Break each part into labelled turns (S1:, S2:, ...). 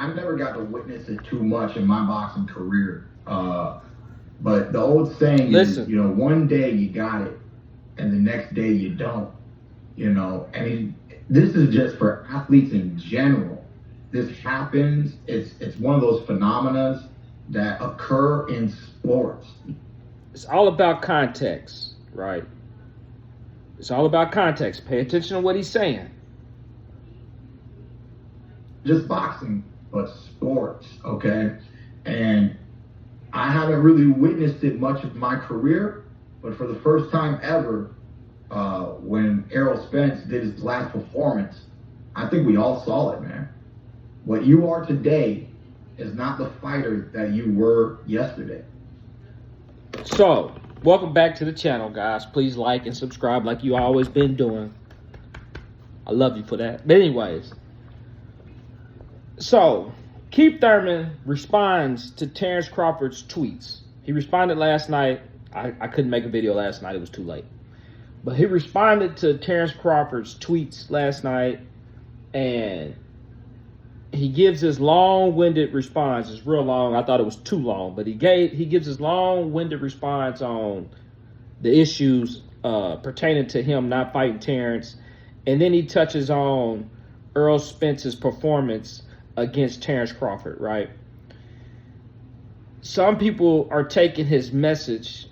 S1: I never got to witness it too much in my boxing career. But the old saying is, one day you got it, and the next day you don't. This is just for athletes in general. This happens. It's one of those phenomena that occur in sports.
S2: It's all about context, right? It's all about context. Pay attention to what he's saying.
S1: Just boxing, but sports, okay? And I haven't really witnessed it much of my career, but for the first time ever, when Errol Spence did his last performance, I think we all saw it, man. What you are today is not the fighter that you were yesterday.
S2: So, welcome back to the channel, guys. Please like and subscribe like you always been doing. I love you for that. But anyways, so Keith Thurman responds to Terence Crawford's tweets. He responded last night. I couldn't make a video last night. It was too late. But he responded to Terence Crawford's tweets last night, and he gives his long-winded response. It's real long. I thought it was too long, but he gives his long-winded response on the issues pertaining to him not fighting Terence, and then he touches on Errol Spence's performance against Terence Crawford, right? Some people are taking his message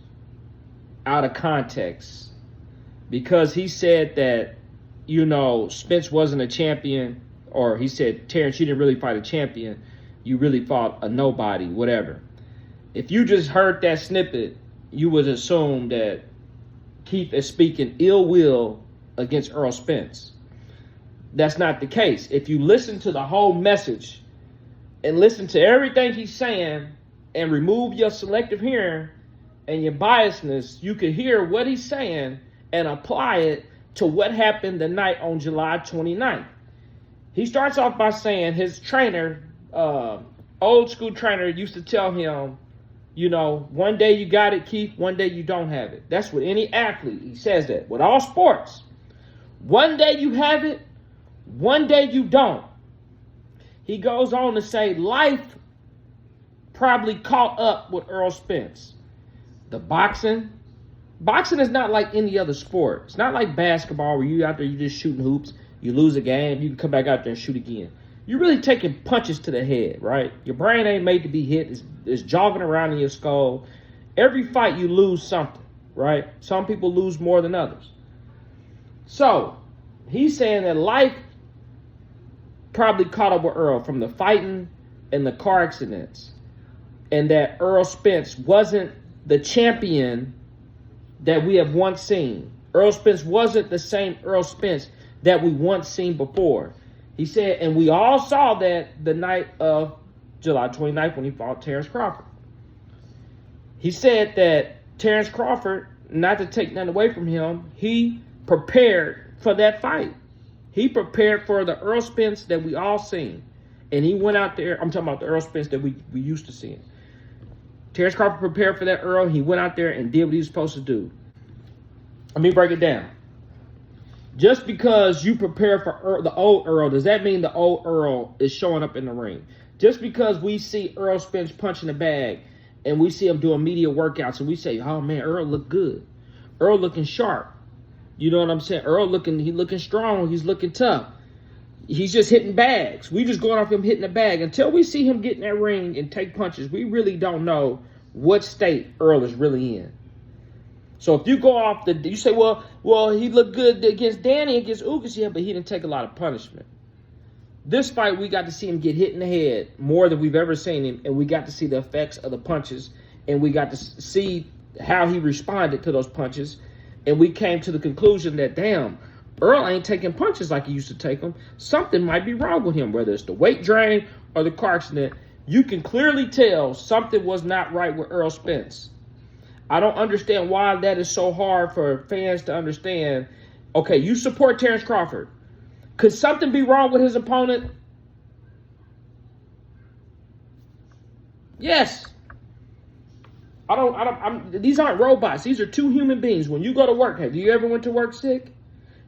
S2: out of context because he said that, Spence wasn't a champion, or he said, Terence, you didn't really fight a champion. You really fought a nobody, whatever. If you just heard that snippet, you would assume that Keith is speaking ill will against Errol Spence. That's not the case. If you listen to the whole message and listen to everything he's saying and remove your selective hearing and your biasness, you can hear what he's saying and apply it to what happened the night on July 29th. He starts off by saying his trainer, old school trainer, used to tell him, one day you got it, Keith, one day you don't have it. That's with any athlete. He says that with all sports. One day you have it, one day you don't. He goes on to say life probably caught up with Errol Spence. The boxing is not like any other sport. It's not like basketball where you out there, you just shooting hoops. You lose a game, you can come back out there and shoot again. You're really taking punches to the head, right? Your brain ain't made to be hit. It's jogging around in your skull. Every fight you lose something, right? Some people lose more than others. So he's saying that life probably caught up with Errol from the fighting and the car accidents, and that Errol Spence wasn't the champion that we have once seen. Errol Spence wasn't the same Errol Spence that we once seen before. He said, and we all saw that the night of July 29th when he fought Terence Crawford. He said that Terence Crawford, not to take nothing away from him, he prepared for that fight. He prepared for the Errol Spence that we all seen. And he went out there, I'm talking about the Errol Spence that we used to see. Terence Crawford prepared for that Errol. He went out there and did what he was supposed to do. Let me break it down. Just because you prepare for the old Errol, does that mean the old Errol is showing up in the ring? Just because we see Errol Spence punching the bag and we see him doing media workouts and we say, oh man, Errol look good. Earl looking sharp. You know what I'm saying? Earl looking strong. He's looking tough. He's just hitting bags. We just going off him hitting the bag. Until we see him get in that ring and take punches, we really don't know what state Earl is really in. So if you go off you say, well, he looked good against Danny, against Ugas, yeah, but he didn't take a lot of punishment. This fight, we got to see him get hit in the head more than we've ever seen him, and we got to see the effects of the punches, and we got to see how he responded to those punches, and we came to the conclusion that, damn, Earl ain't taking punches like he used to take them. Something might be wrong with him, whether it's the weight drain or the car accident. You can clearly tell something was not right with Errol Spence. I don't understand why that is so hard for fans to understand. Okay, you support Terence Crawford. Could something be wrong with his opponent? Yes. These aren't robots. These are two human beings. When you go to work, have you ever went to work sick?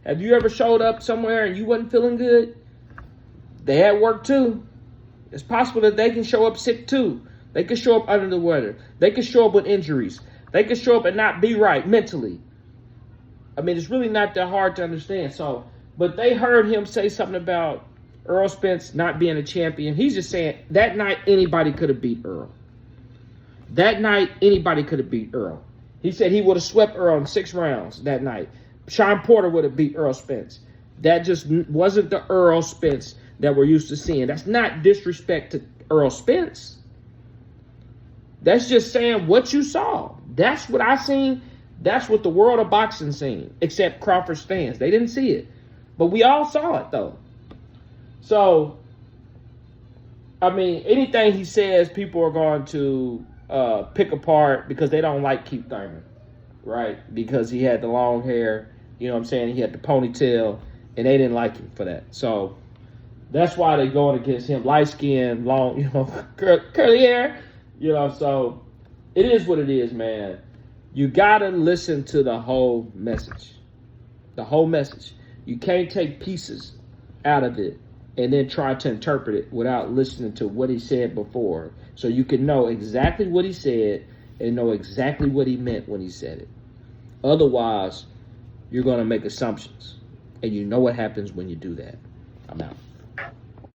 S2: Have you ever showed up somewhere and you wasn't feeling good? They had work too. It's possible that they can show up sick too. They could show up under the weather. They could show up with injuries. They could show up and not be right mentally. I mean, it's really not that hard to understand. So, but they heard him say something about Errol Spence not being a champion. He's just saying that night anybody could have beat Errol. That night anybody could have beat Errol. He said he would have swept Errol in 6 rounds that night. Sean Porter would have beat Errol Spence. That just wasn't the Errol Spence that we're used to seeing. That's not disrespect to Errol Spence. That's just saying what you saw. That's what I seen. That's what the world of boxing seen, except Crawford's fans. They didn't see it. But we all saw it, though. So, I mean, anything he says, people are going to pick apart because they don't like Keith Thurman, right? Because he had the long hair, you know what I'm saying? He had the ponytail, and they didn't like him for that. So, that's why they're going against him. Light skin, long, you know, curly hair, you know. So, it is what it is, man. You got to listen to the whole message. The whole message. You can't take pieces out of it and then try to interpret it without listening to what he said before. So you can know exactly what he said and know exactly what he meant when he said it. Otherwise, you're going to make assumptions. And you know what happens when you do that. I'm out.